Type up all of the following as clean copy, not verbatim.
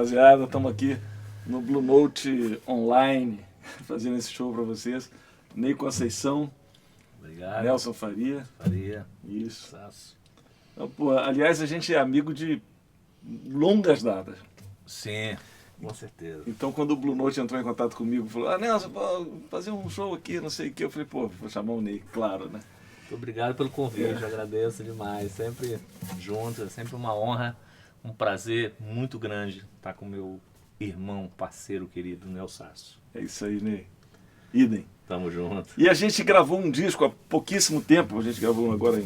rapaziada. Estamos aqui no Blue Note Online, fazendo esse show para vocês. Ney Conceição. Obrigado. Nelson Faria. Faria. Isso. Sasso. Então, pô, aliás, a gente é amigo de longas datas. Sim, com certeza. Então, quando o Blue Note entrou em contato comigo, falou: Nelson, vou fazer um show aqui, não sei o que. Eu falei: pô, vou chamar o Ney, claro, né? Muito obrigado pelo convite, eu agradeço demais. Sempre juntos, é sempre uma honra, um prazer muito grande estar com meu irmão, parceiro querido, Nelson Sasso. É isso aí, Ney. Idem. Tamo junto. E a gente gravou um disco há pouquíssimo tempo, a gente gravou agora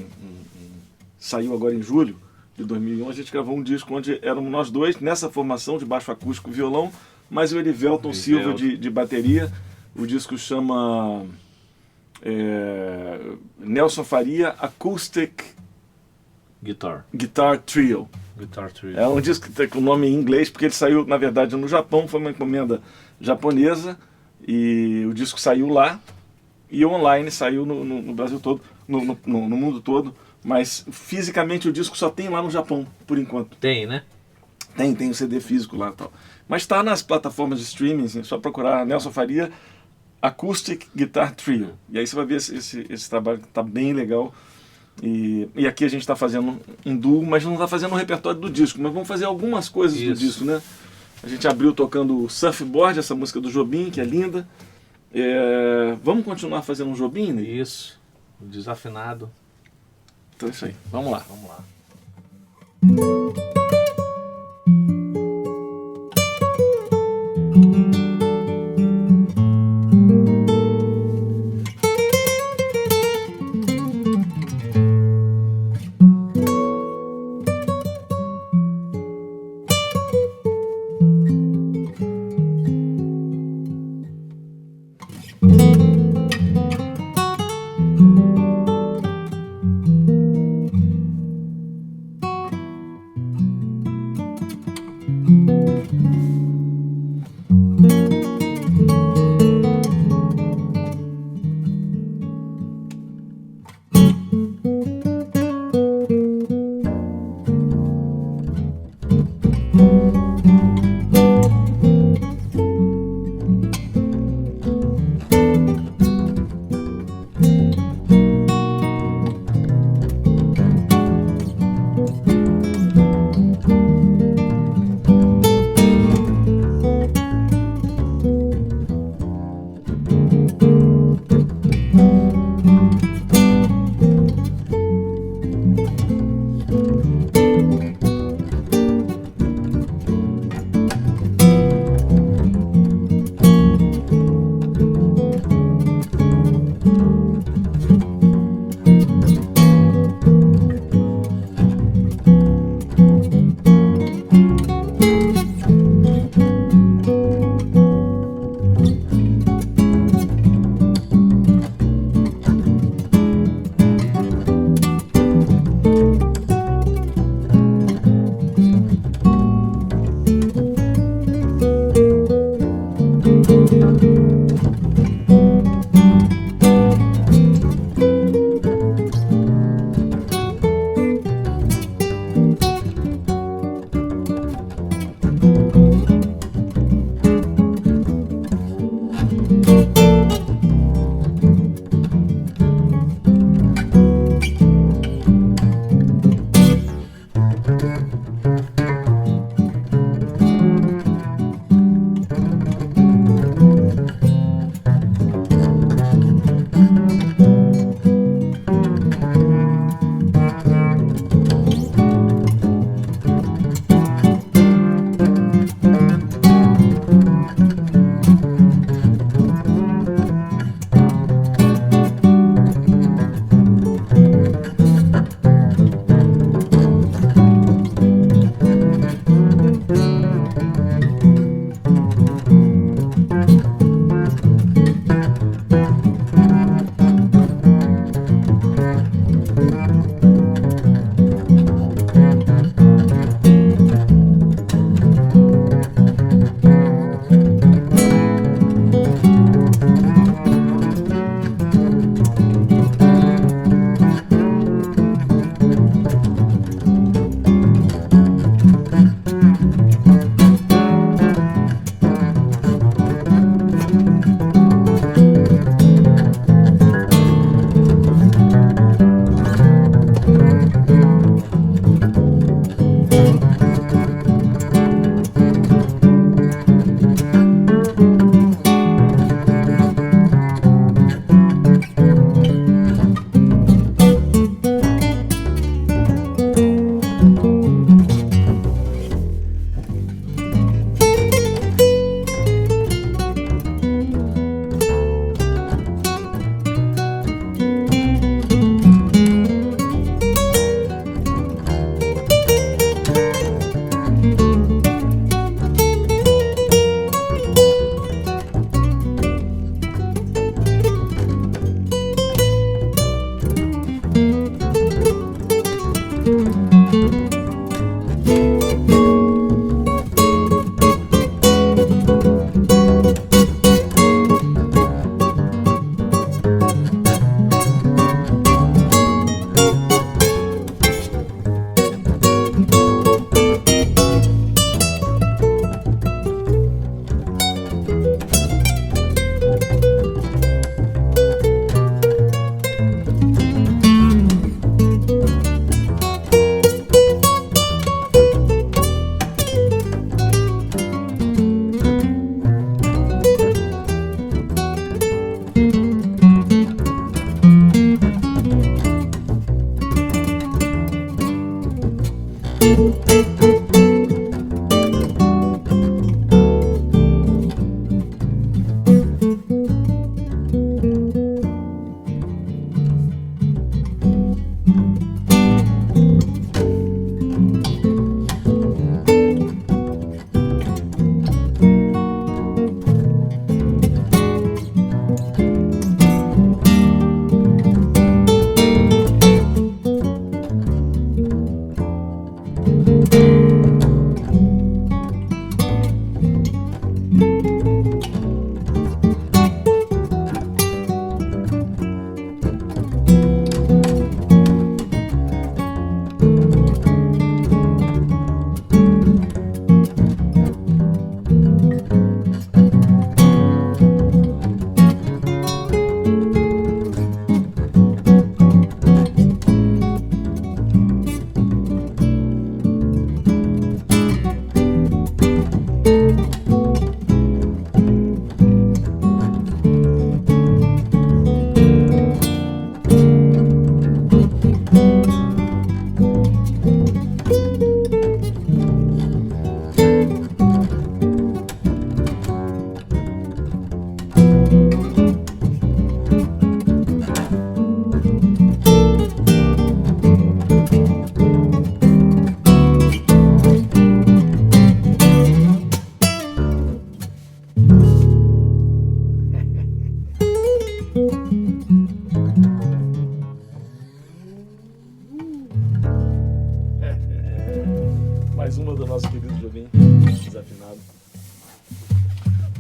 saiu agora em julho de 2001, a gente gravou um disco onde éramos nós dois, nessa formação de baixo acústico e violão, mas o Erivelton Silva de bateria. O disco chama Nelson Faria Acoustic Guitar Trio. Guitar Trio. É um disco que tem com o nome em inglês, porque ele saiu, na verdade, no Japão, foi uma encomenda japonesa, e o disco saiu lá, e online saiu no Brasil todo, no mundo todo, mas fisicamente o disco só tem lá no Japão, por enquanto. Tem, né? Tem um CD físico lá e tal. Mas está nas plataformas de streaming, assim, é só procurar Nelson Faria Acoustic Guitar Trio. E aí você vai ver esse trabalho que está bem legal. E aqui a gente está fazendo um duo, mas não está fazendo um repertório do disco, mas vamos fazer algumas coisas do disco, né? A gente abriu tocando Surfboard, essa música do Jobim, que é linda. Vamos continuar fazendo um Jobim, né? Isso, o desafinado. Então é isso aí, vamos lá. Vamos lá.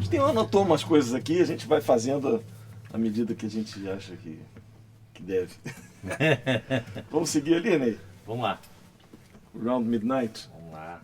gente anotou umas coisas aqui, a gente vai fazendo à medida que a gente acha que deve. Vamos seguir ali, Ney? Vamos lá. Round Midnight. Vamos lá.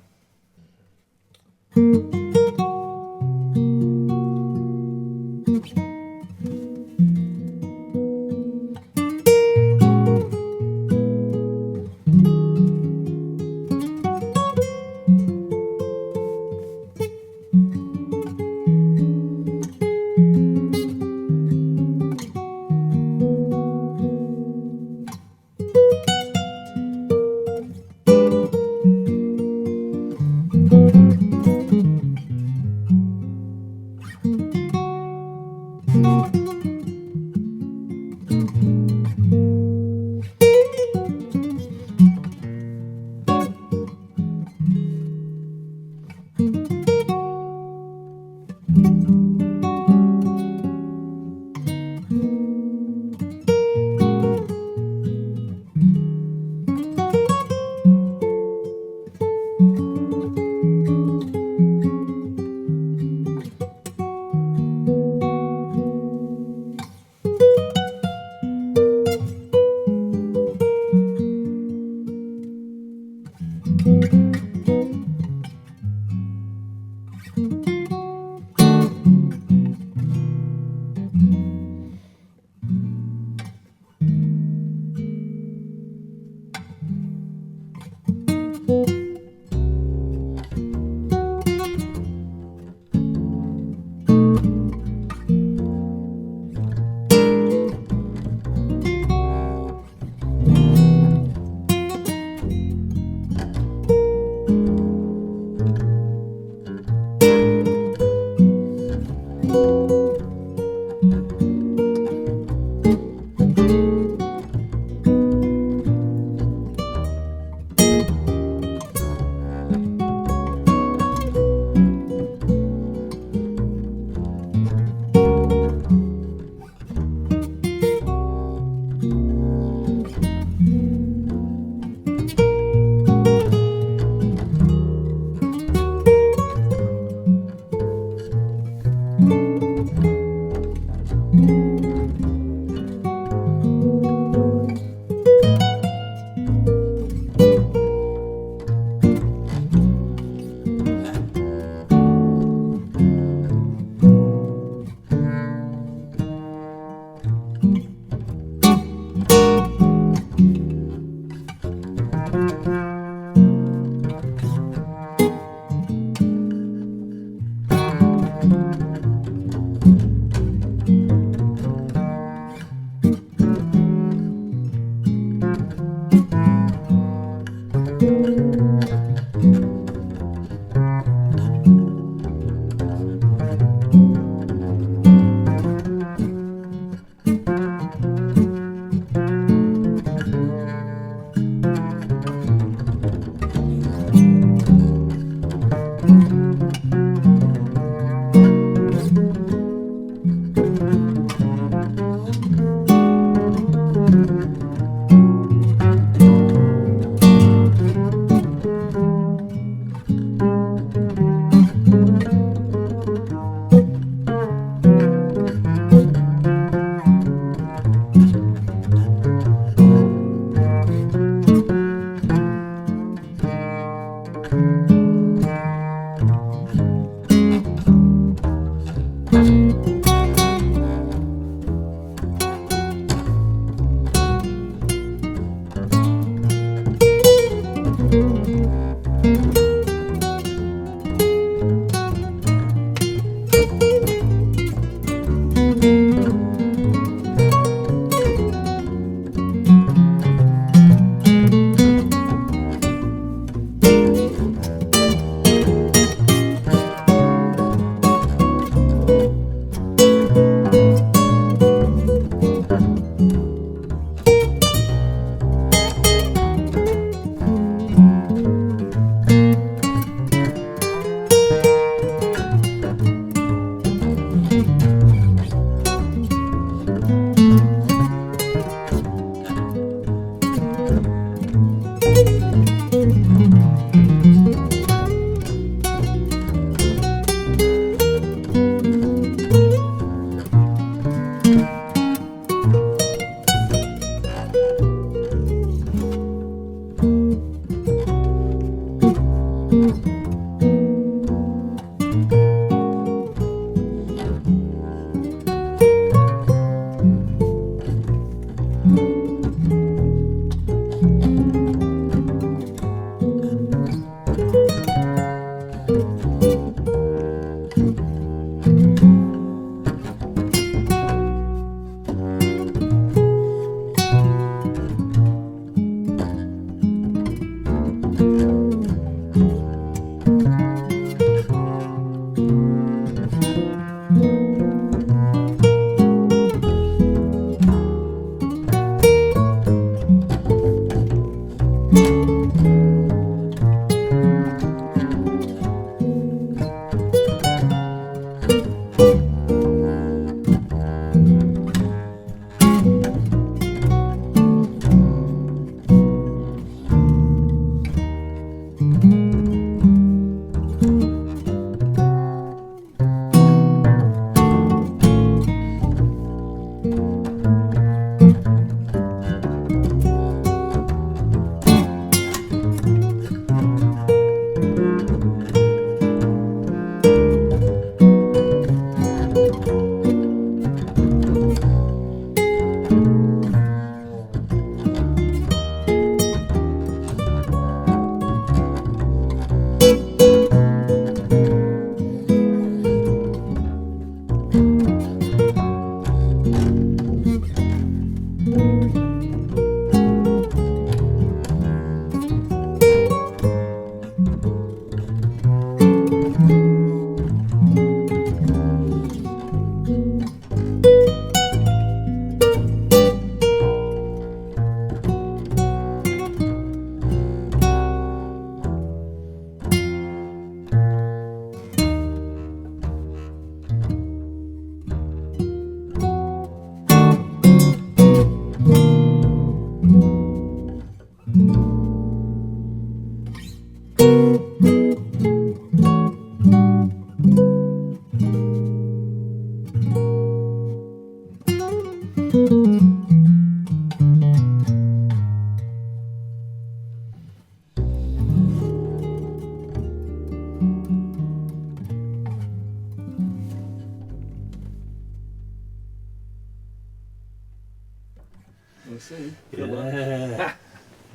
isso aí. É.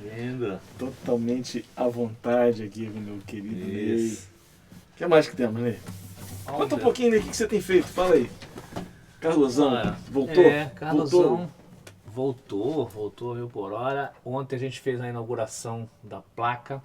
Lindo. Totalmente à vontade aqui com o meu querido Ney. Isso. O que mais que temos, Ney? Conta um pouquinho, Ney, o que você tem feito? Fala aí. Carlosão, voltou? Carlosão voltou 1000 por hora. Ontem a gente fez a inauguração da placa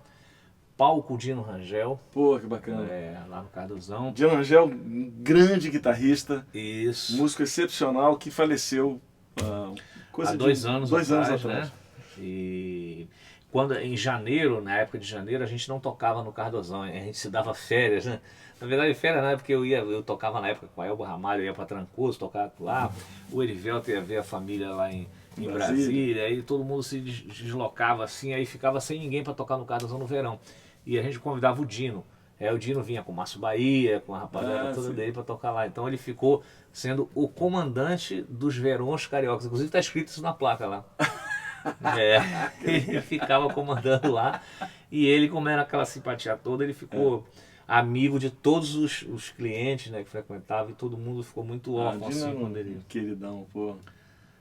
Palco Dino Rangel. Pô, que bacana. Lá no Carlosão. Dino Rangel, um grande guitarrista. Isso. Músico excepcional que faleceu há 2 anos atrás. Né? E quando em janeiro, na época de janeiro, a gente não tocava no Carlosão, a gente se dava férias, né? Na verdade, férias na época eu tocava na época com a Elba Ramalho, eu ia para Trancoso, tocava lá, o Erivelto ia ver a família lá em Brasília, aí todo mundo se deslocava assim, aí ficava sem ninguém para tocar no Carlosão no verão. E a gente convidava o Dino. Aí o Dino vinha com o Márcio Bahia, com a rapaziada toda dele para tocar lá. Então ele ficou sendo o comandante dos verões cariocas. Inclusive está escrito isso na placa lá. Ele ficava comandando lá. E ele, como era aquela simpatia toda, ele ficou amigo de todos os clientes, né, que frequentavam. E todo mundo ficou muito órfão assim quando ele... Queridão, pô.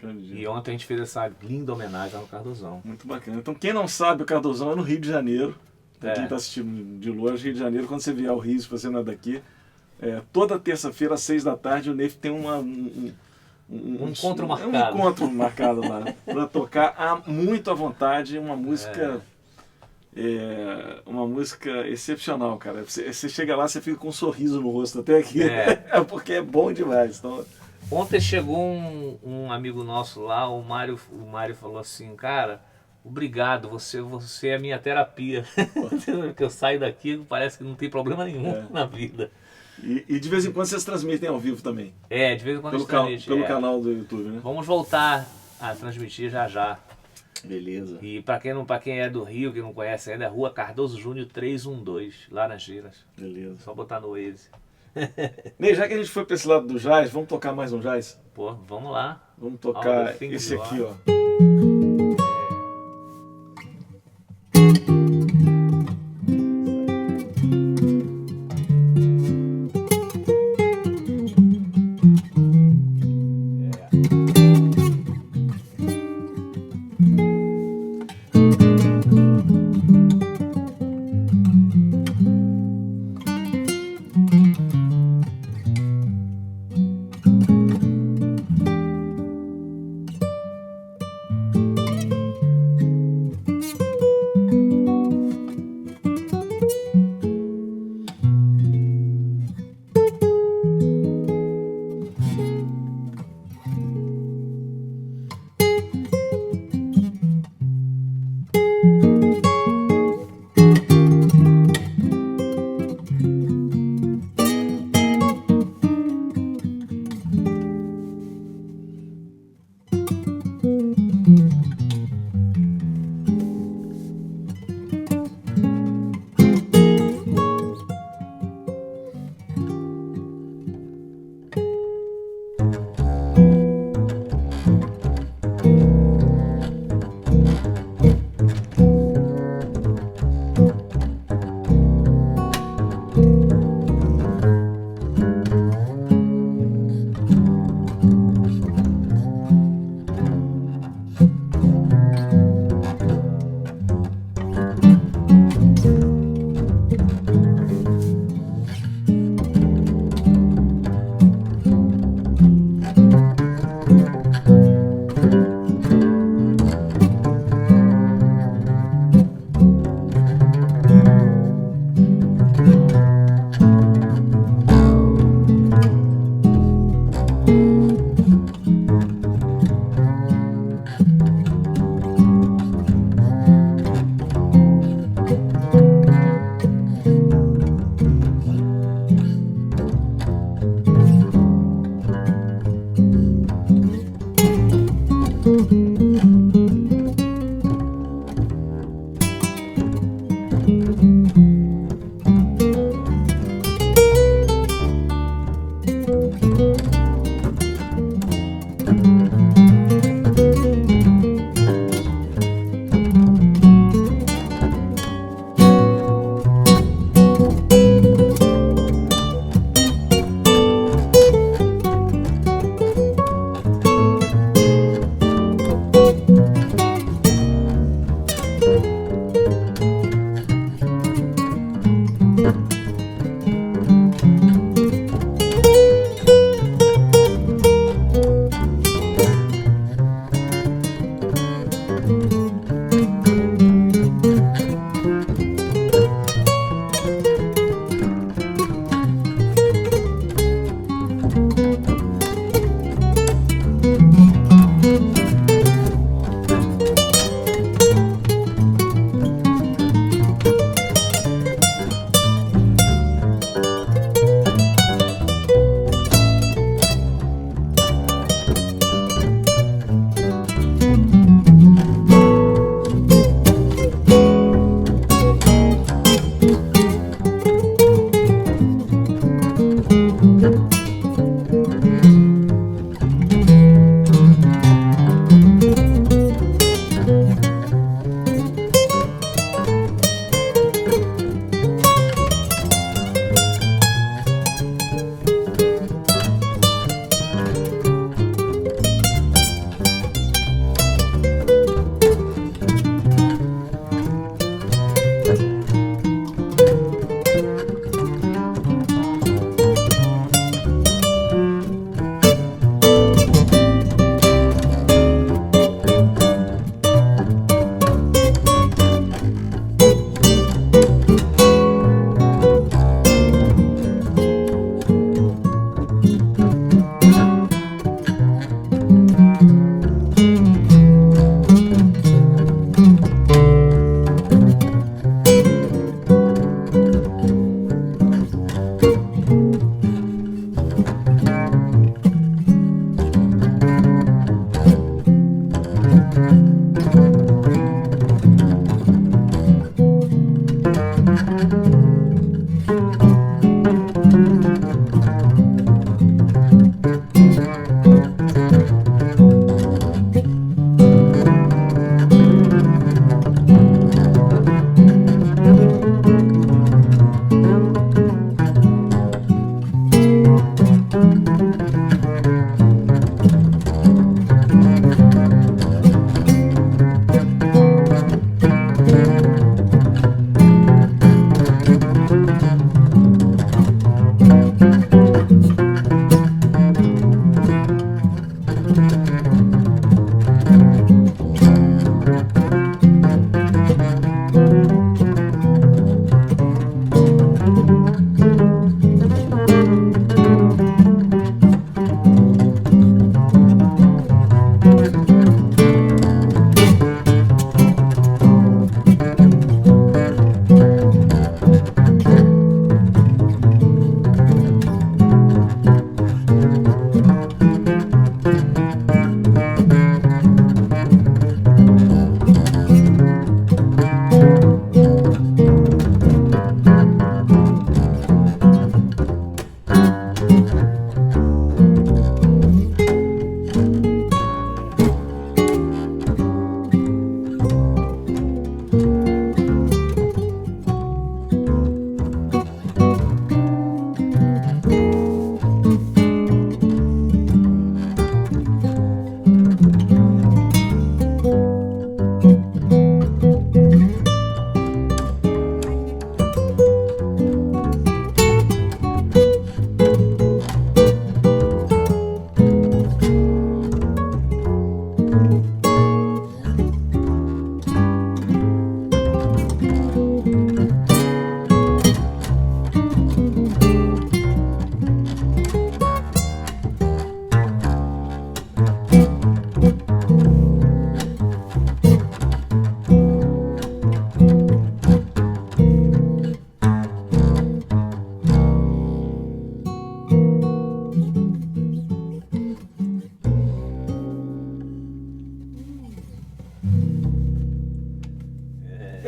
E ontem a gente fez essa linda homenagem ao Carlosão. Muito bacana. Então quem não sabe, o Carlosão é no Rio de Janeiro. Pra quem está assistindo de longe, Rio de Janeiro, quando você vier ao Rio, se você não é daqui, toda terça-feira, às 6 da tarde, o Neif tem um encontro marcado. Um encontro marcado lá, para tocar muito à vontade, uma música excepcional, cara. Você chega lá, você fica com um sorriso no rosto até aqui, porque é bom demais. Então... Ontem chegou um amigo nosso lá, o Mário falou assim, cara... Obrigado, você é a minha terapia. Que eu saio daqui parece que não tem problema nenhum na vida. E de vez em quando vocês transmitem ao vivo também? De vez em quando a gente transmite. Pelo canal do YouTube, né? Vamos voltar a transmitir já. Beleza. E para quem é do Rio, que não conhece ainda, é Rua Cardoso Júnior 312, Laranjeiras. Beleza. Só botar no Waze. Ney, já que a gente foi para esse lado do jazz, vamos tocar mais um jazz? Pô, vamos lá. Vamos tocar esse aqui, ó.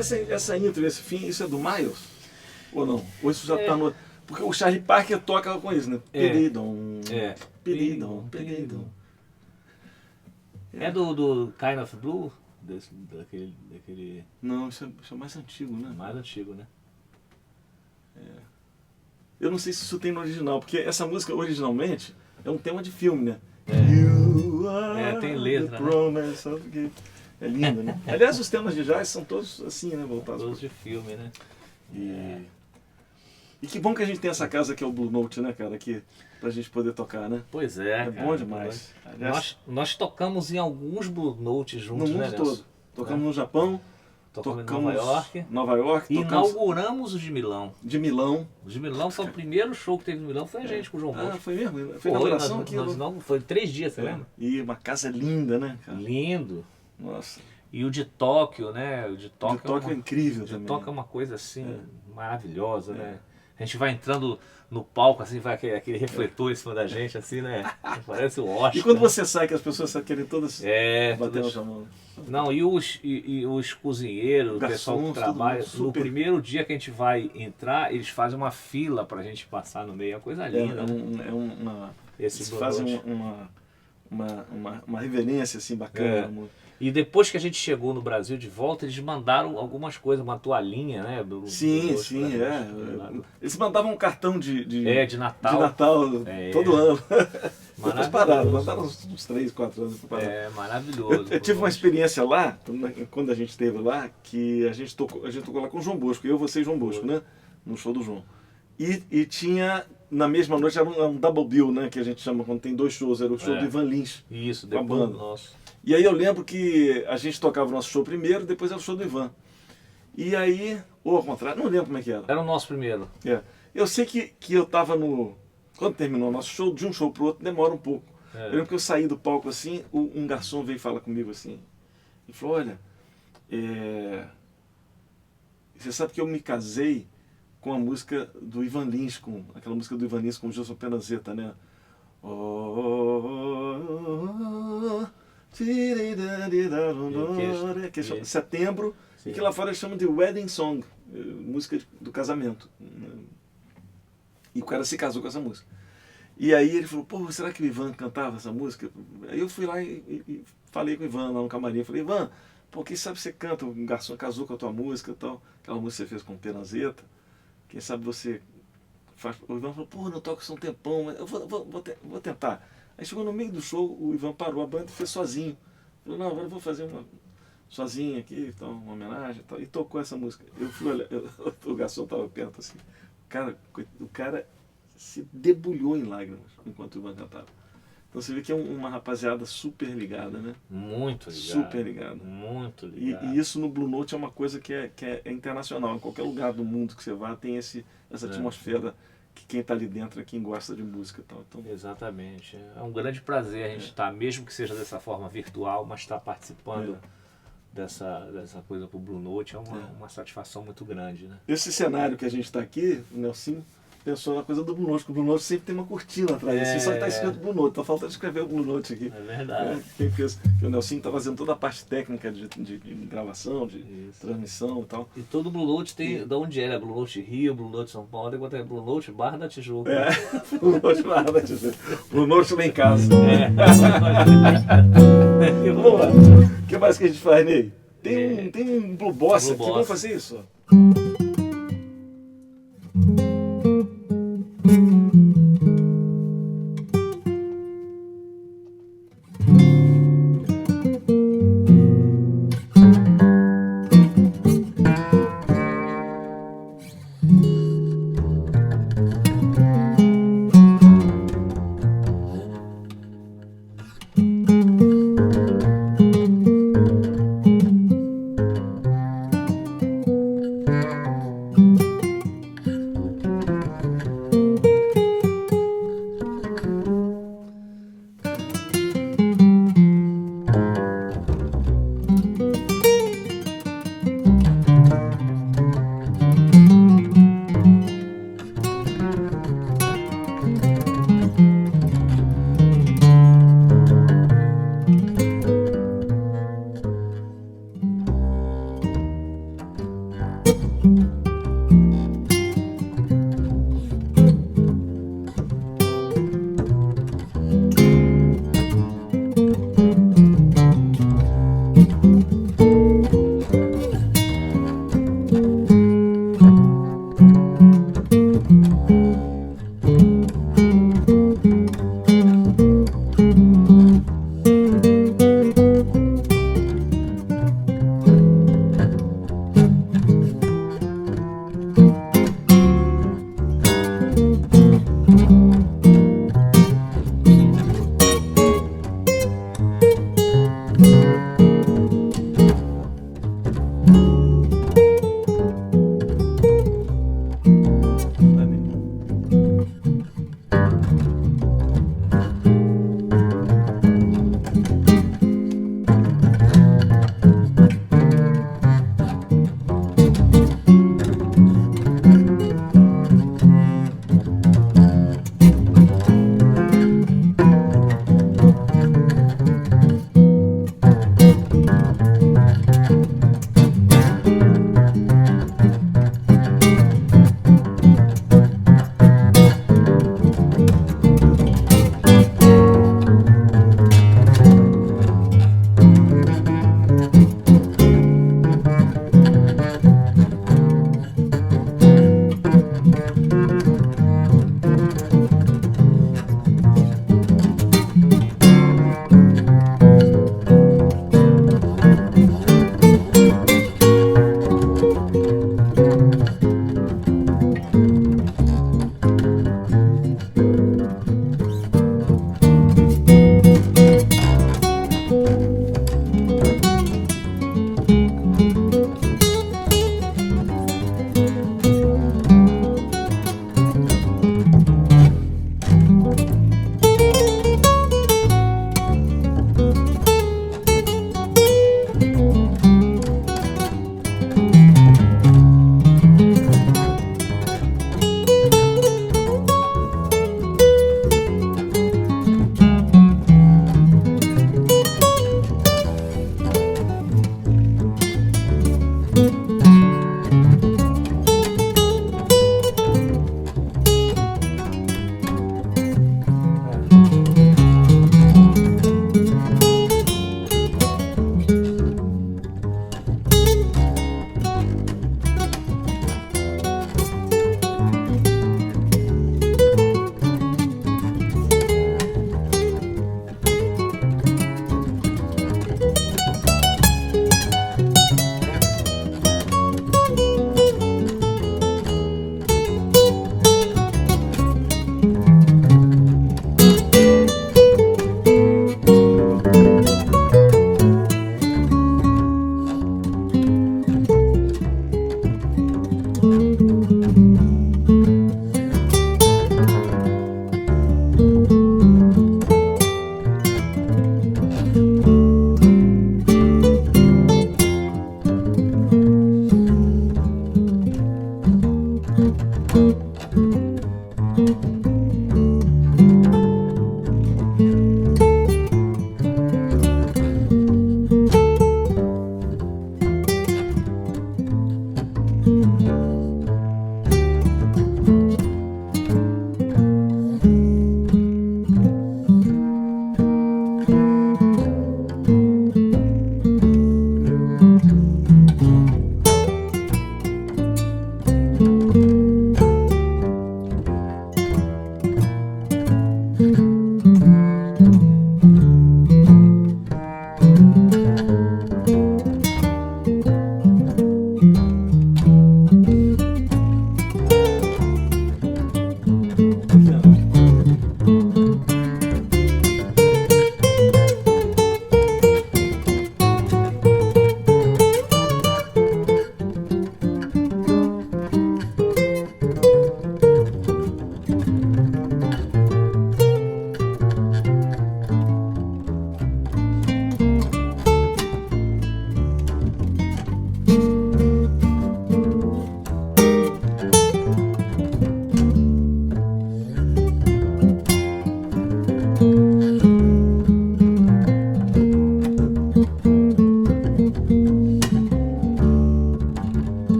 Essa intro, esse fim, isso é do Miles? Ou não? Ou isso já tá no... Porque o Charlie Parker toca com isso, né? Peridon, peridon, peridon. É do Kind of Blue? Daquele... Não, isso é mais antigo, né? Mais antigo, né? Eu não sei se isso tem no original, porque essa música originalmente é um tema de filme, né? You are tem letra, the né? promise of gift. É lindo, né? Aliás, os temas de jazz são todos assim, né? Voltados. Todos de filme, né? E que bom que a gente tem essa casa que é o Blue Note, né, cara? Aqui, pra gente poder tocar, né? Pois é, É cara, bom demais. Aliás, nós tocamos em alguns Blue Notes juntos, no né, mundo Nelson? todo. Tocamos no Japão, Tocamos em tocamos Nova York. E tocamos Inauguramos o de Milão. de Milão. O de Milão foi o primeiro show que teve em Milão, foi a gente com o João Ah, Bosco. foi mesmo? Foi inauguração aqui. Foi 3 dias, você É. lembra? E uma casa linda, né, cara? Lindo. Nossa. E o de Tóquio, né? O de Tóquio, De Tóquio é incrível o de também. Tóquio é uma coisa assim, maravilhosa, né? A gente vai entrando no palco, assim, vai aquele refletor em cima da gente, assim, né? Parece o Oscar. E quando você sai, que as pessoas querem todas bater todas- na mão. Não, e os cozinheiros, o pessoal que Garçons, trabalha, todo mundo no super- primeiro dia que a gente vai entrar, eles fazem uma fila pra gente passar no meio, é uma coisa linda, né? Esse Eles Blue fazem Note. uma reverência assim bacana. amor. E depois que a gente chegou no Brasil de volta, eles mandaram algumas coisas, uma toalhinha, né? Sim, Note sim, pra é. gente. Eles mandavam um cartão de Natal. de Natal todo ano. Depois pararam, mandaram uns 3, 4 anos. Pararam. É, maravilhoso. Eu tive uma experiência lá, quando a gente esteve lá, que a gente tocou lá com o João Bosco, eu, você e João Bosco, né? No show do João. E tinha, na mesma noite, era um double bill, né? Que a gente chama quando tem 2 shows, era o show do Ivan Lins. Isso, com a depois banda. do nosso. E aí eu lembro que a gente tocava o nosso show primeiro, depois era o show do Ivan. E aí, ou ao contrário, não lembro como é que era. Era o nosso primeiro. Eu sei que eu tava no... Quando terminou o nosso show, de um show pro outro, demora um pouco. Eu lembro que eu saí do palco assim, um garçom veio falar comigo assim, e falou, olha, você sabe que eu me casei com a música do Ivan Lins, com aquela música do Ivan Lins com o Gilson Penazeta, né? Que é Setembro, Sim. e que lá fora eles chamam de Wedding Song, música do casamento. E o cara se casou com essa música. E aí ele falou, pô, será que o Ivan cantava essa música? Aí eu fui lá e falei com o Ivan lá no camarim, falei, Ivan, pô, quem sabe você canta, um garçom casou com a tua música e tal, aquela música que você fez com o Penazeta, quem sabe você faz... O Ivan falou, pô, não toco isso há um tempão, mas eu vou tentar. Aí chegou no meio do show, o Ivan parou a banda e fez sozinho. Falou, não, agora eu vou fazer uma sozinho aqui, então, uma homenagem e tal, e tocou essa música. Eu fui olhar, o garçom estava perto assim, o cara se debulhou em lágrimas enquanto o Ivan cantava. Então você vê que é uma rapaziada super ligada, né? Muito ligado. Super ligada. Muito ligado. E isso no Blue Note é uma coisa que é internacional. Em qualquer lugar do mundo que você vá, tem essa atmosfera que quem está ali dentro é quem gosta de música e tal. Então, exatamente. É um grande prazer a gente estar, mesmo que seja dessa forma virtual, mas estar participando dessa coisa pro Blue Note é uma satisfação muito grande, né? esse cenário que a gente está aqui, o Nelson pensou na coisa do Blue Note, porque o Blue Note sempre tem uma cortina atrás, assim, só que está escrito Blue Note, tá faltando escrever o Blue Note aqui. É verdade. Quem fez, que o Nelson está fazendo toda a parte técnica de gravação, de transmissão e tal. E todo Blue Note tem, de onde é? Blue Note Rio, Blue Note São Paulo, enquanto é Blue Note Barra da Tijuca. Blue Note Barra da Tijuca. Blue Note lá em casa. Vamos lá. O que mais que a gente faz, Ney? Tem um Blue Bossa aqui, vamos fazer isso.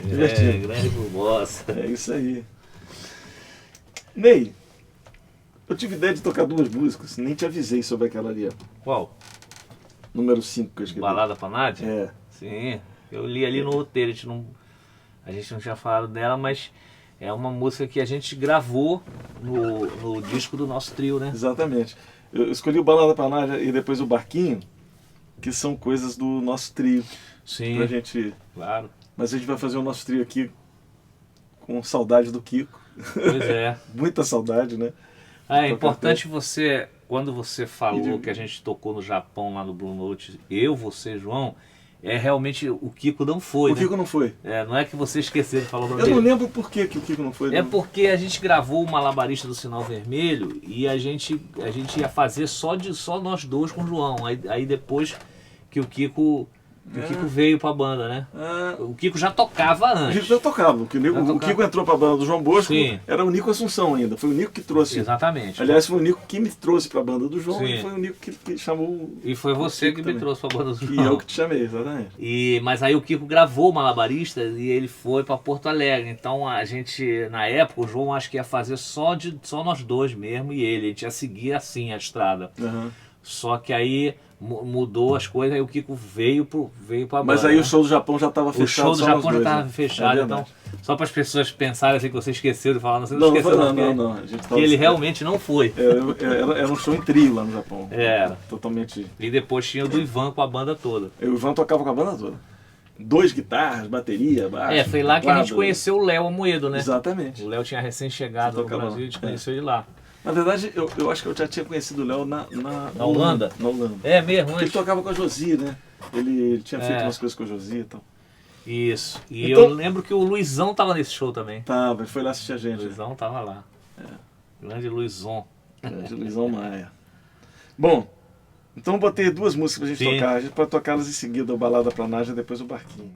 Divertido. Grande Bossa. É isso aí. Ney, eu tive ideia de tocar duas músicas, nem te avisei sobre aquela ali, ó. Qual? Número 5 que eu escrevi. Balada pra Nádia? É. Sim, eu li ali no roteiro, a gente não tinha falado dela, mas é uma música que a gente gravou no disco do nosso trio, né? Exatamente. Eu escolhi o Balada pra Nádia e depois o Barquinho, que são coisas do nosso trio. Sim, Pra gente... claro. Mas a gente vai fazer o nosso trio aqui com saudade do Kiko. Pois é. Muita saudade, né? É importante você, quando você falou que a gente tocou no Japão lá no Blue Note, você, João, realmente o Kiko não foi, O né? Kiko não foi. Não é que você esqueceu de falar o nome Eu dele. não lembro por que o Kiko não foi. É não. porque a gente gravou o Malabarista do Sinal Vermelho e a gente ia fazer só nós dois com o João. Aí depois que o Kiko veio pra banda, né? O Kiko já tocava A antes. gente já tocava. O Kiko entrou pra banda do João Bosco, Sim. era o Nico Assunção ainda. Foi o Nico que trouxe. Exatamente. Aliás, foi o Nico que me trouxe pra banda do João Sim. e foi o Nico que chamou. E foi você que me também. trouxe pra banda do E João. eu que te chamei, exatamente. Mas aí o Kiko gravou o Malabarista e ele foi pra Porto Alegre. Então a gente, na época, o João acho que ia fazer só nós dois mesmo e ele. A gente ia seguir assim a estrada. Uhum. Só que aí mudou as coisas, aí o Kiko veio pra banda. Mas aí né? o show do Japão já estava fechado. O show do só Japão nós já dois, estava né? fechado, É então, verdade. só para as pessoas pensarem assim que você esqueceu de falar, você Não, esqueceu não. A gente que tava ele realmente não foi. Era um show em trio lá no Japão. Era. Totalmente. E depois tinha o do Ivan com a banda toda. O Ivan tocava com a banda toda. 2 guitarras, bateria, baixo. Foi lá que a gente teclado. conheceu o Léo Amoedo, né? Exatamente. O Léo tinha recém-chegado no Tocava Brasil, lá. a gente conheceu ele lá. Na verdade, eu acho que eu já tinha conhecido o Léo na Holanda? Na Holanda. É mesmo, Porque ele antes. tocava com a Josi, né? Ele tinha feito É. umas coisas com a Josi e tal. Isso. E Então- eu lembro que o Luizão tava nesse show também. Tava, ele foi lá assistir a O gente. Luizão tava lá. Grande Luizão. De Luizão Maia. Bom, então eu botei 2 músicas pra gente Sim. tocar. A gente pode tocá-las em seguida, o Balada pra Nádia e depois o Barquinho.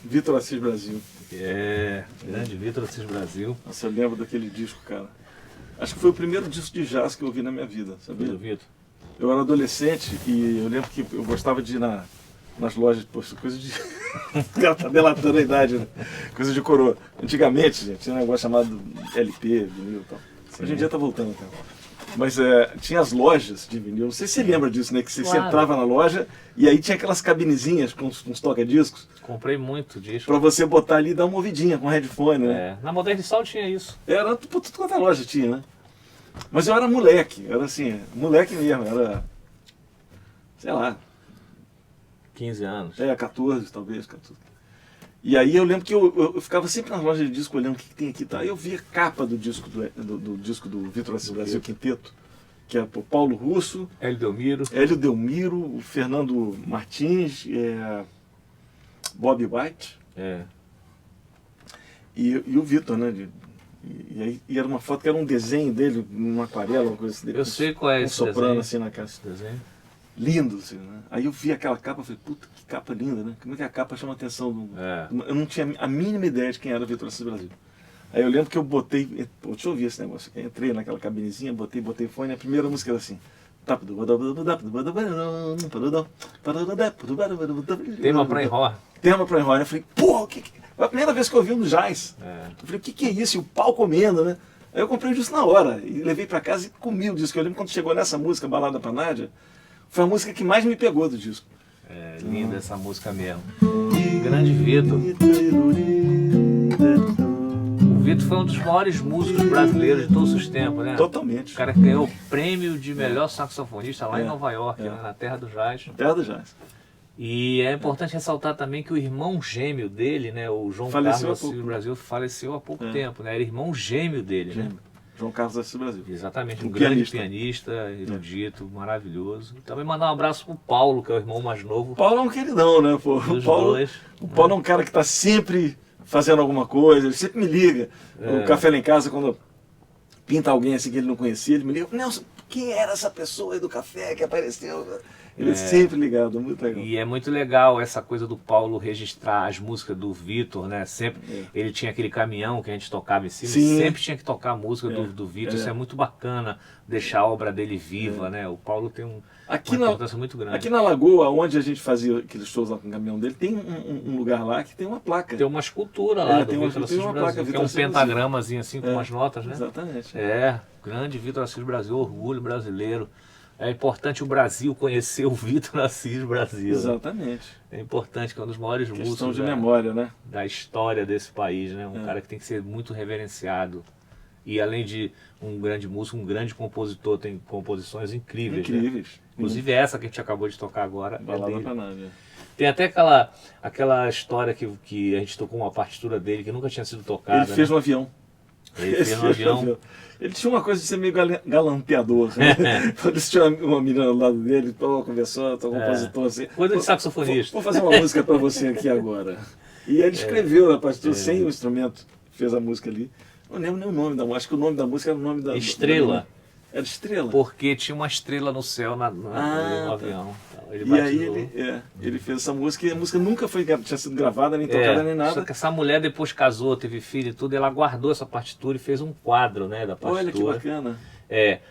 Vitor Assis Brasil. Grande Vitor Assis Brasil. Nossa, eu lembro daquele disco, cara. Acho que foi o primeiro disco de jazz que eu ouvi na minha vida, sabia? Do Vitor. Eu era adolescente e eu lembro que eu gostava de ir nas lojas, poxa, coisa de... O cara tá delatando a idade, né? Coisa de coroa. Antigamente, gente, tinha um negócio chamado LP, vinil e tal. Hoje em dia tá voltando, cara. Mas tinha as lojas de vinil, não sei se você lembra disso, né? Que você entrava na loja e aí tinha aquelas cabinezinhas com uns toca-discos. Comprei muito disco. Pra você botar ali e dar uma ouvidinha com headphone, né? Na Modernizal tinha isso. Era tudo quanto a loja tinha, né? Mas eu era moleque, era assim, moleque mesmo, era, sei lá, 15 anos. 14 talvez, 14. E aí eu lembro que eu ficava sempre nas lojas de disco olhando o que tem aqui, tá? Aí eu via a capa do disco do Vitor Assis Brasil Quinteto, que é o Paulo Russo, Hélio Delmiro, o Fernando Martins, Bob White e o Vitor, né? E era uma foto que era um desenho dele, numa aquarela, uma coisa assim. Eu sei qual é esse soprano desenho. assim na cara. Esse desenho. Lindo, assim, né? Aí eu vi aquela capa e falei, puta, que capa linda, né? Como é que a capa chama a atenção? Eu não tinha a mínima ideia de quem era o Vitor Assis Brasil. Aí eu lembro que eu botei, deixa eu ouvir esse negócio. Eu entrei naquela cabinezinha, botei fone, a primeira música era assim. Tema pra enrolar. Tema pra enrolar. Eu falei, porra, foi a primeira vez que eu ouvi um jazz. Eu falei, o que é isso? E o pau comendo, né? Aí eu comprei o disco na hora e levei pra casa e comi o disco. Eu lembro quando chegou nessa música, Balada pra Nádia, foi a música que mais me pegou do disco. Linda essa música mesmo. Grande Vitor. O Vitor foi um dos maiores músicos brasileiros de todos os tempos, né? Totalmente. O cara que ganhou o prêmio de melhor saxofonista lá em Nova York, né? Na terra do jazz. Terra do jazz. E é importante ressaltar também que o irmão gêmeo dele, né, o João Carlos Assis Brasil, faleceu há pouco tempo, né? Era irmão gêmeo dele, né? João Carlos Assis Brasil. Exatamente, um grande pianista, erudito, maravilhoso. E também mandar um abraço pro Paulo, que é o irmão mais novo. O Paulo é um queridão, né? Pô? O Paulo é um cara que está sempre fazendo alguma coisa, ele sempre me liga. O Café lá em Casa, quando pinta alguém assim que ele não conhecia, ele me liga, Nelson, quem era essa pessoa aí do café que apareceu? Ele é sempre ligado, muito legal. E é muito legal essa coisa do Paulo registrar as músicas do Vitor, né? Sempre ele tinha aquele caminhão que a gente tocava em cima, sempre tinha que tocar a música do Vitor. Isso é muito bacana, deixar a obra dele viva, né? O Paulo tem uma importância muito grande. Aqui na Lagoa, onde a gente fazia aqueles shows lá com o caminhão dele, tem um lugar lá que tem uma placa. Tem uma escultura lá do tem Vitor Assis uma Brasil, placa, que é um pentagramazinho assim com umas notas, né? Exatamente. Grande Vitor Assis Brasil, orgulho brasileiro. É importante o Brasil conhecer o Vitor Assis Brasil. Exatamente. É importante, que é um dos maiores músicos de memória, né? Da história desse país, né? Um cara que tem que ser muito reverenciado. E além de um grande músico, um grande compositor, tem composições incríveis. Né? Inclusive essa que a gente acabou de tocar agora. Balada pra Nádia. Tem até aquela história que a gente tocou uma partitura dele que nunca tinha sido tocada. Ele fez no avião. Ele fez no avião. Ele tinha uma coisa de ser meio galanteador, né? Quando tinha uma menina do lado dele, conversou, compositor assim. Coisa de saxofonista. Vou fazer uma música para você aqui agora. E ele escreveu na partitura sem o instrumento, fez a música ali. Não lembro nem o nome da música, acho que o nome da música era o nome da... Estrela. Era Estrela? Porque tinha uma estrela no céu no avião. E aí ele fez essa música e a música nunca tinha sido gravada, nem tocada, nem nada. Só que essa mulher depois casou, teve filho e tudo, ela guardou essa partitura e fez um quadro, né, da partitura. Olha que bacana.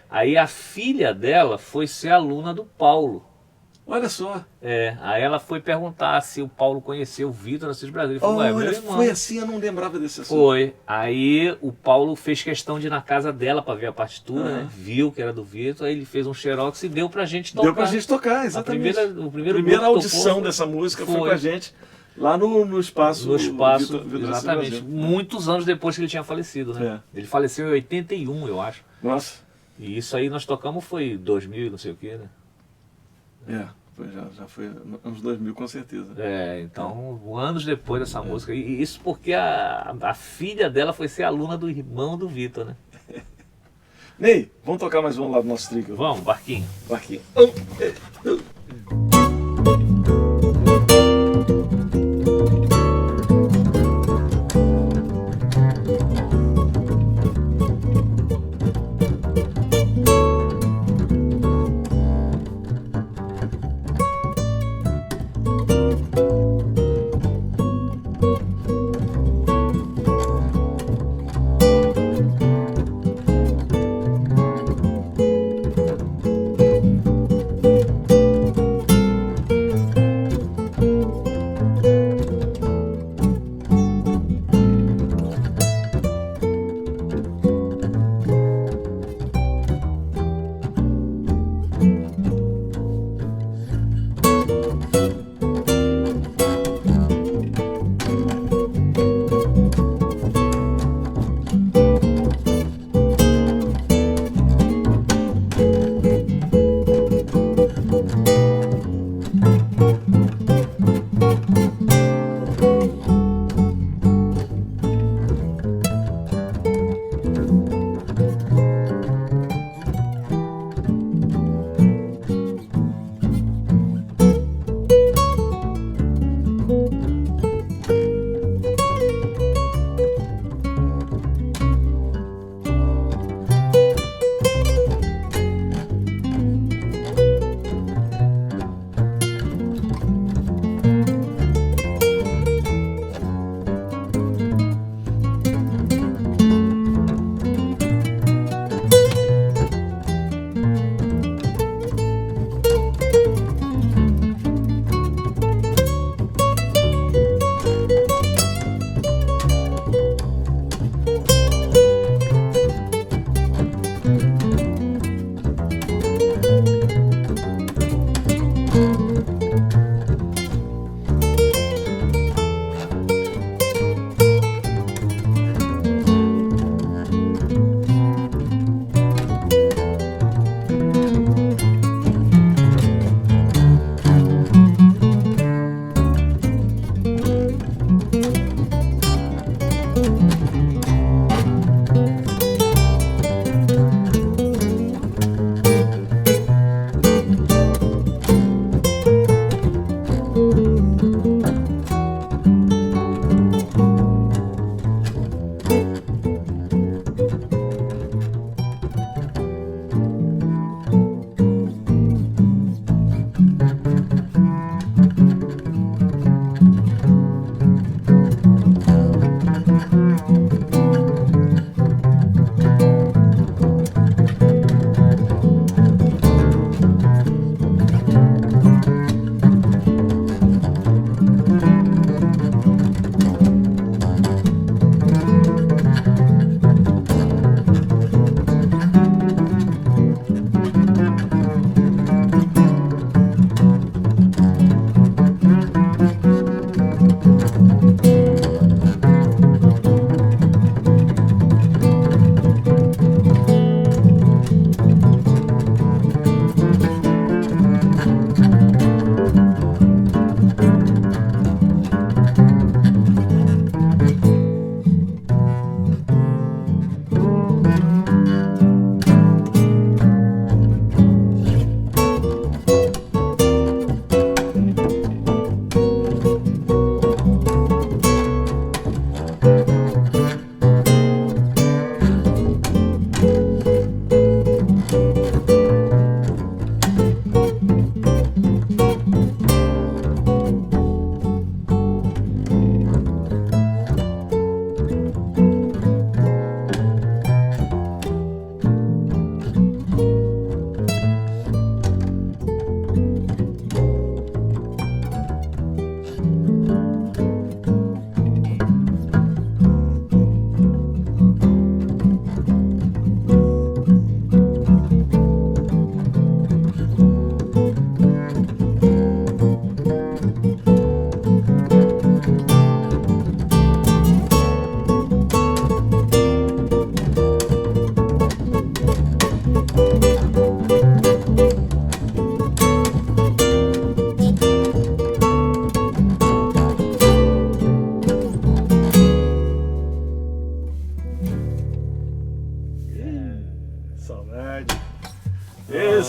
Aí a filha dela foi ser aluna do Paulo. Olha só. Aí ela foi perguntar se o Paulo conheceu o Vitor Assis Brasil. Ele falou, meu irmão. Foi assim, eu não lembrava desse assunto. Foi. Aí o Paulo fez questão de ir na casa dela para ver a partitura, né? Viu que era do Vitor, aí ele fez um xerox e deu pra gente tocar. Deu pra gente tocar, exatamente. A primeira audição dessa música foi com a gente lá no espaço. No espaço, Vitor exatamente. Muitos anos depois que ele tinha falecido, né? Ele faleceu em 81, eu acho. Nossa. E isso aí nós tocamos foi 2000 não sei o que, né? Já foi anos 2000 com certeza. Então, anos depois dessa música. E isso porque a filha dela foi ser aluna do irmão do Vitor, né? Ney, vamos tocar mais um lá do nosso trio? Vamos, Barquinho. Barquinho.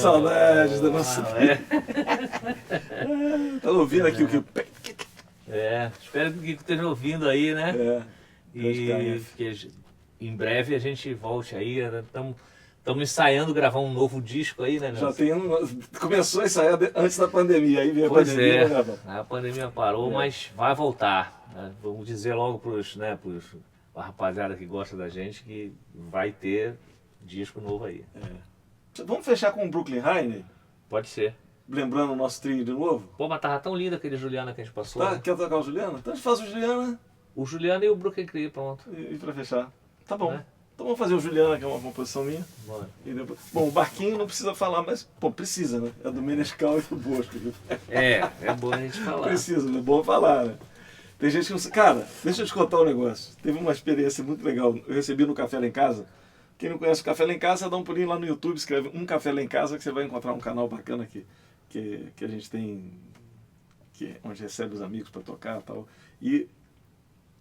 saudades da nossa. Tá ouvindo aqui o que. Espero que esteja ouvindo aí, né? E que em breve a gente volte aí. Estamos ensaiando gravar um novo disco aí, né, Nelson? Já tem começou a ensaiar antes da pandemia, aí veio a pandemia. A pandemia parou, mas vai voltar. Vamos dizer logo pros a rapaziada que gosta da gente que vai ter disco novo aí. Vamos fechar com o Brooklyn Hyne? Pode ser. Lembrando o nosso trio de novo? Pô, mas tava tão lindo aquele Juliana que a gente passou. Tá, né? quer tocar o Juliana? Então a gente faz o Juliana. O Juliana e o Brooklyn Cree, pronto. E pra fechar. Tá bom. Né? Então vamos fazer o Juliana, que é uma composição minha. Bora. E depois... Bom, o Barquinho não precisa falar, mas, pô, precisa, né? É do Menescal e do Bosco. É bom a gente falar. Precisa, é bom falar, né? Tem gente que não sabe. Cara, deixa eu te contar um negócio. Teve uma experiência muito legal. Eu recebi no Café Lá em Casa. Quem não conhece o Café Lá em Casa, dá um pulinho lá no YouTube, escreve Um Café Lá em Casa, que você vai encontrar um canal bacana aqui, que a gente tem, onde recebe os amigos para tocar e tal. E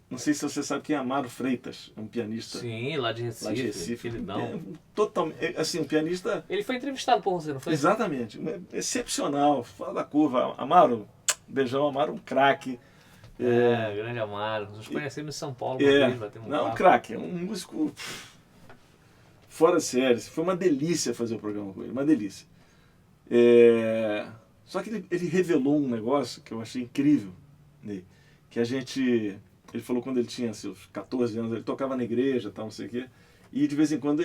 não sei se você sabe quem é Amaro Freitas, um pianista. Sim, lá de Recife. Totalmente, assim, um pianista... Ele foi entrevistado por você, não foi? Exatamente, excepcional, fora da curva. Amaro, beijão, Amaro, um craque. Grande Amaro. Nos conhecemos em São Paulo. Um craque, um músico fora de série. Foi uma delícia fazer o programa com ele, uma delícia. Só que ele revelou um negócio que eu achei incrível, né? Que ele falou quando ele tinha seus 14 anos, ele tocava na igreja, tal, não sei o quê, e de vez em quando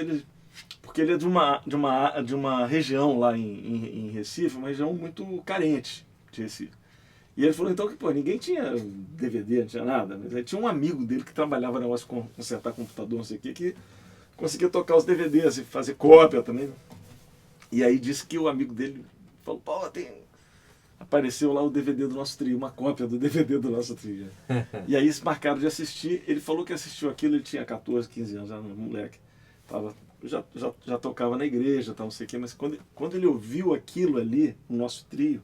porque ele é de uma região lá em Recife, uma região muito carente de Recife. E ele falou então que, pô, ninguém tinha DVD, não tinha nada, mas aí tinha um amigo dele que trabalhava no negócio de consertar computador, não sei o quê, que conseguia tocar os DVDs e fazer cópia também. E aí disse que o amigo dele falou, pô, apareceu lá o DVD do nosso trio, uma cópia do DVD do nosso trio. E aí eles marcaram de assistir, ele falou que assistiu aquilo, ele tinha 14, 15 anos, já não, moleque. Já tocava na igreja, tal, não sei o quê, mas quando ele ouviu aquilo ali, o nosso trio,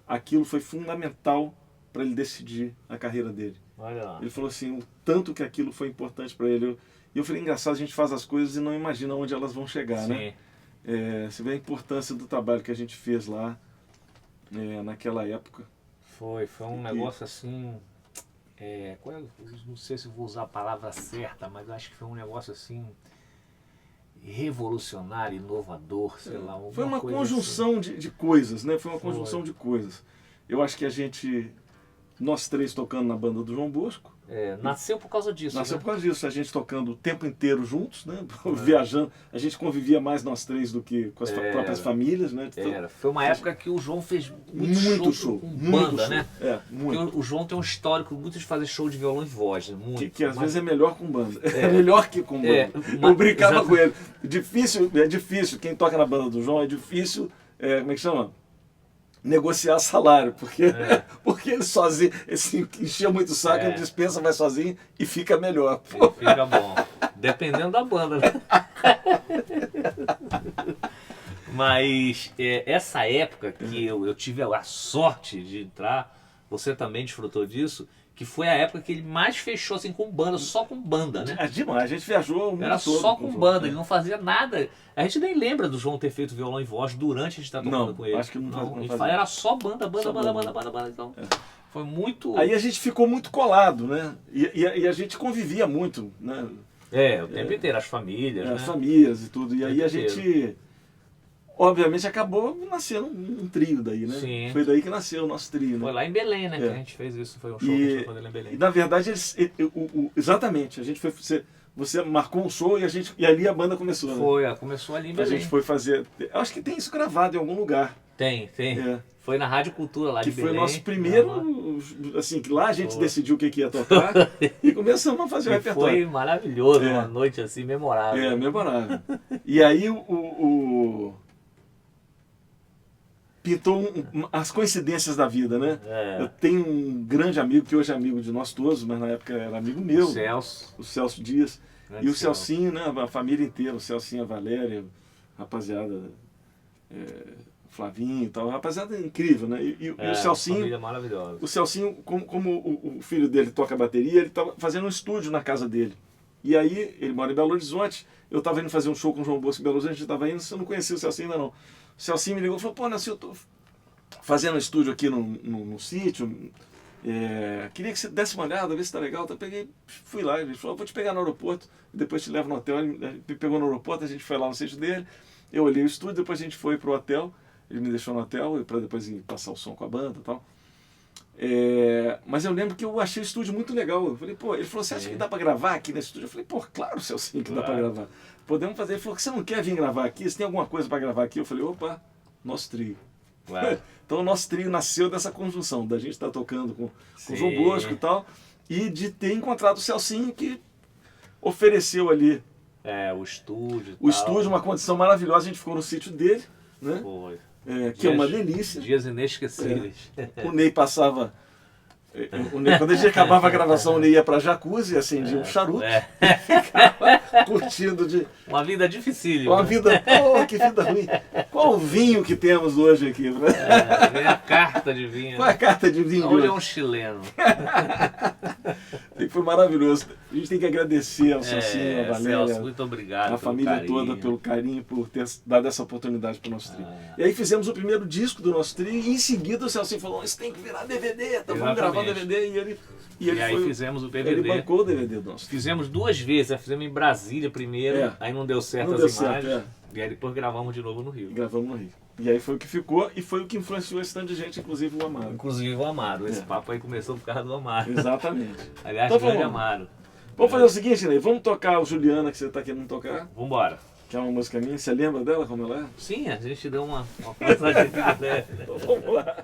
aquilo foi fundamental para ele decidir a carreira dele. Olha lá. Ele falou assim, o tanto que aquilo foi importante para ele. E eu falei, engraçado, a gente faz as coisas e não imagina onde elas vão chegar, Sim. né? Você vê a importância do trabalho que a gente fez lá, naquela época. Foi um negócio assim... não sei se vou usar a palavra certa, mas eu acho que foi um negócio assim... revolucionário, inovador, sei lá. Foi uma conjunção assim. de coisas, né? Foi uma conjunção de coisas. Eu acho que nós três tocando na banda do João Bosco. Nasceu por causa disso. Nasceu né? por causa disso. A gente tocando o tempo inteiro juntos, né? Viajando. A gente convivia mais nós três do que com as próprias famílias, né? Foi uma época que o João fez muito show com banda, né? Muito. O João tem um histórico muito de fazer show de violão e voz, né? Muito. Que às vezes é melhor com banda. É melhor que com banda. Eu brincava com ele. É difícil. Quem toca na banda do João é difícil. Como é que chama? Negociar salário, porque ele sozinho, assim, enchia muito o saco, ele dispensa, vai sozinho e fica melhor. Fica bom. Dependendo da banda, né? Mas essa época que eu tive a sorte de entrar, você também desfrutou disso, que foi a época que ele mais fechou assim com banda, só com banda, né? Demais, a gente viajou o mundo Era todo só com banda, ele não fazia nada. A gente nem lembra do João ter feito violão e voz durante a gente estar tocando com ele. Acho que não fazia. Era só banda, então foi muito... Aí a gente ficou muito colado, né? E a gente convivia muito, né? O tempo inteiro, as famílias, né? As famílias e tudo. E aí a gente... Obviamente acabou nascendo um trio daí, né? Sim. Foi daí que nasceu o nosso trio, né? Foi lá em Belém, né? Que a gente fez isso, foi um show que a gente foi fazer lá em Belém. E na verdade, exatamente, a gente foi... Você marcou um show e ali a banda começou, né? Começou ali em Belém. A gente foi fazer... Acho que tem isso gravado em algum lugar. Tem. Foi na Rádio Cultura lá de Belém. Que foi o nosso primeiro... Assim, que lá a gente decidiu o que ia tocar e começamos a fazer o repertório. Foi maravilhoso, uma noite assim, memorável. Memorável. E aí pintou as coincidências da vida, né? Eu tenho um grande amigo, que hoje é amigo de nós todos, mas na época era amigo meu. O Celso Dias. E o Celcinho, né? A família inteira, o Celcinho, a Valéria, rapaziada, Flavinho e tal, rapaziada incrível, né? E o Celcinho... Família maravilhosa. O Celcinho, como o filho dele toca bateria, ele estava fazendo um estúdio na casa dele. E aí, ele mora em Belo Horizonte, eu estava indo fazer um show com o João Bosco em Belo Horizonte, a gente estava indo, você não conhecia o Celcinho ainda não. O Celcinho me ligou e falou, pô, Nelson, eu tô fazendo um estúdio aqui no sítio, queria que você desse uma olhada, ver se tá legal. Eu peguei, fui lá, ele falou, vou te pegar no aeroporto, depois te levo no hotel. Ele me pegou no aeroporto, a gente foi lá no sítio dele, eu olhei o estúdio, depois a gente foi pro hotel, ele me deixou no hotel, para depois ir passar o som com a banda e tal. Mas eu lembro que eu achei o estúdio muito legal. Eu falei, pô, ele falou, você acha que dá pra gravar aqui nesse estúdio? Eu falei, pô, claro, Celcinho, que dá pra gravar. Podemos fazer. Ele falou, você não quer vir gravar aqui? Você tem alguma coisa pra gravar aqui? Eu falei, opa, nosso trio. Então o nosso trio nasceu dessa conjunção, da gente estar tocando com o João Bosco e tal, e de ter encontrado o Celcinho, que ofereceu ali o estúdio. O estúdio, uma condição maravilhosa, a gente ficou no sítio dele, né? Foi. Que é uma delícia. Dias inesquecíveis. O Ney passava. Quando a gente acabava a gravação, o Ney ia pra jacuzzi, acendia um charuto, ficava curtindo de. Uma vida dificílima. Uma vida. Oh, que vida ruim. Qual o vinho que temos hoje aqui? Vem a carta de vinho. Qual é a carta de vinho? Hoje é um chileno. Foi maravilhoso. A gente tem que agradecer ao Celcinho, a Valéria, Celso, muito obrigado. A família toda pelo carinho, por ter dado essa oportunidade para o nosso trio. E aí fizemos o primeiro disco do nosso trio e em seguida o Celcinho falou, isso tem que virar DVD, então vamos gravar o DVD. E aí fizemos o DVD. Ele bancou o DVD do nosso trio. Fizemos 2 vezes, fizemos em Brasília primeiro, aí não deu certo as imagens. E aí depois gravamos de novo no Rio. Gravamos no Rio. E aí foi o que ficou e foi o que influenciou esse tanto de gente, inclusive o Amaro. Inclusive o Amaro. Esse papo aí começou por causa do Amaro. Exatamente. Aliás, então, grande Amaro. Vamos fazer o seguinte, Ney, vamos tocar o Juliana, que você está querendo tocar? Vambora. Que é uma música minha. Você lembra dela, como ela é? Sim, a gente deu uma passagem. Então vamos lá.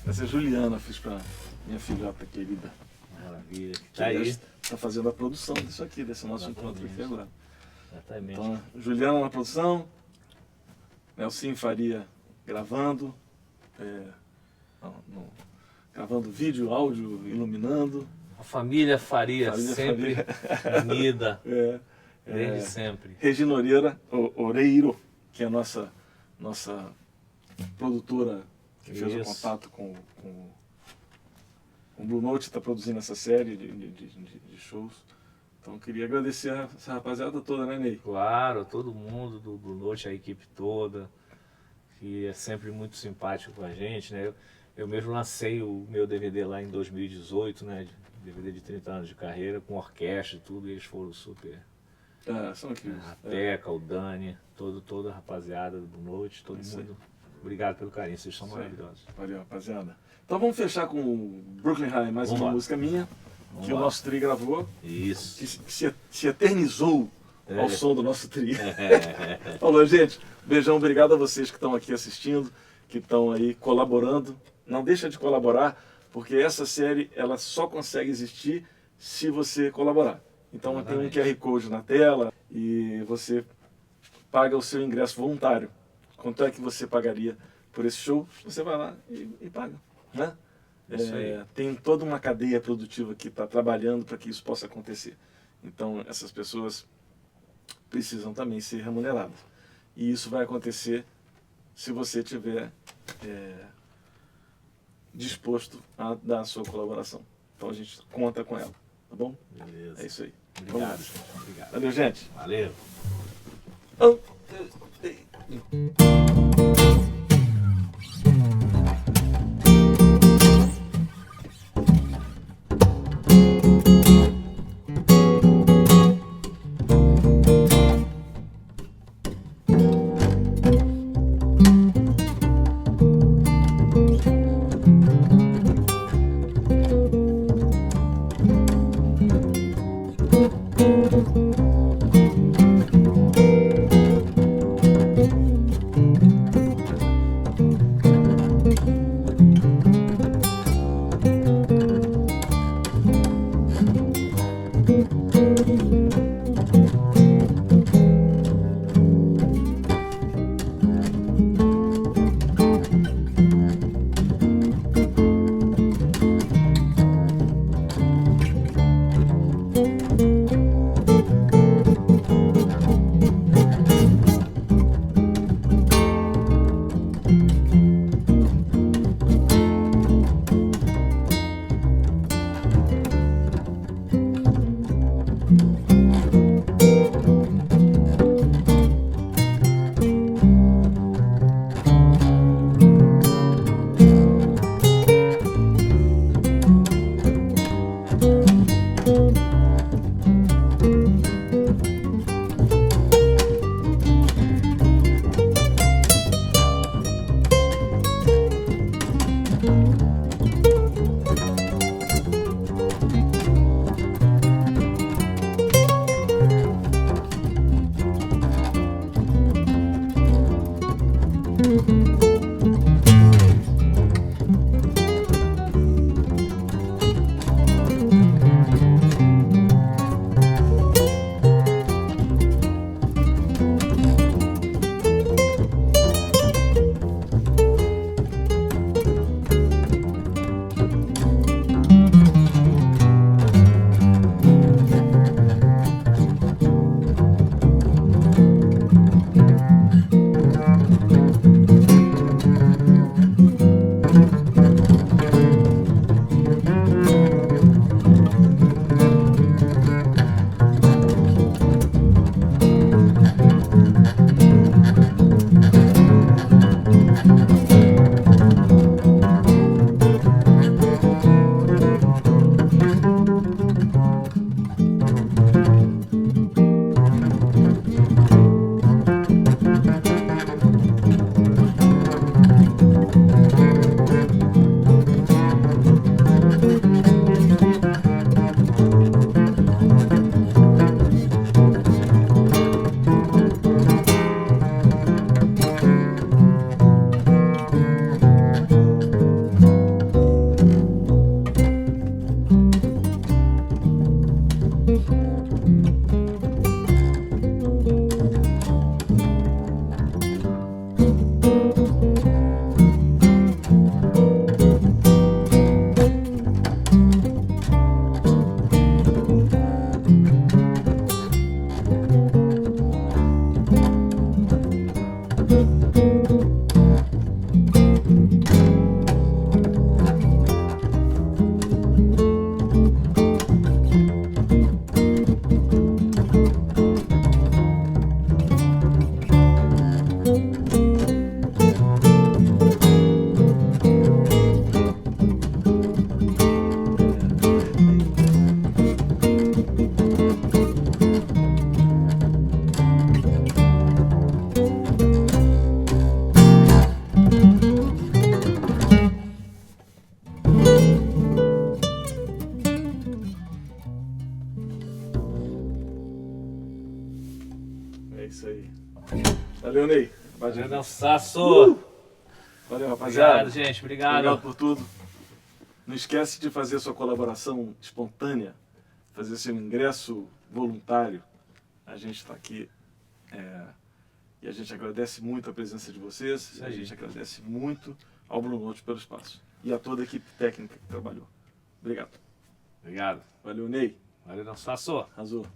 Essa é Juliana, fiz pra minha filhota querida. Maravilha. Que Tá aí. está fazendo a produção disso aqui, desse nosso encontro aqui agora. Exatamente. Então, Juliana na produção, Nelsinho Faria gravando, gravando vídeo, áudio, iluminando. A família Faria, Família sempre Faria. unida, É, desde sempre. Regina Oreiro, que é a nossa produtora que fez o Isso. contato com o Blue Note, está produzindo essa série de shows. Então queria agradecer essa rapaziada toda, né, Ney? Claro, todo mundo do Blue Note, a equipe toda, que é sempre muito simpático com a gente, né? Eu mesmo lancei o meu DVD lá em 2018, né? DVD de 30 anos de carreira, com orquestra e tudo, e eles foram super. São aqui. A Teca, o Dani, toda a rapaziada do Blue Note, todo Isso mundo. Obrigado pelo carinho, vocês são Isso aí. maravilhosos. Valeu, rapaziada. Então vamos fechar com o Brooklyn High, mais Vamos uma lá. música minha, Vamos que lá. o nosso tri gravou, Isso. que se eternizou É. ao som do nosso tri. Falou, gente. Beijão, obrigado a vocês que estão aqui assistindo, que estão aí colaborando. Não deixa de colaborar, porque essa série ela só consegue existir se você colaborar. Então tem um Exatamente. QR Code na tela e você paga o seu ingresso voluntário. Quanto é que você pagaria por esse show? Você vai lá e paga, né? Isso aí. Tem toda uma cadeia produtiva que está trabalhando para que isso possa acontecer. Então essas pessoas precisam também ser remuneradas. E isso vai acontecer se você tiver disposto a dar a sua colaboração. Então a gente conta com ela, tá bom? Beleza. É isso aí. Obrigado, Vamos lá. gente. Obrigado. Valeu, gente. Valeu. Isso aí. Valeu, Ney. Valeu, Nelson Sasso. Valeu, rapaziada. Obrigado, gente. Obrigado. Obrigado por tudo. Não esquece de fazer sua colaboração espontânea, fazer seu ingresso voluntário. A gente está aqui e a gente agradece muito a presença de vocês. A gente agradece muito ao Blue Note pelo espaço e a toda a equipe técnica que trabalhou. Obrigado. Obrigado. Valeu, Ney. Valeu, Nelson Sasso. Arrasou.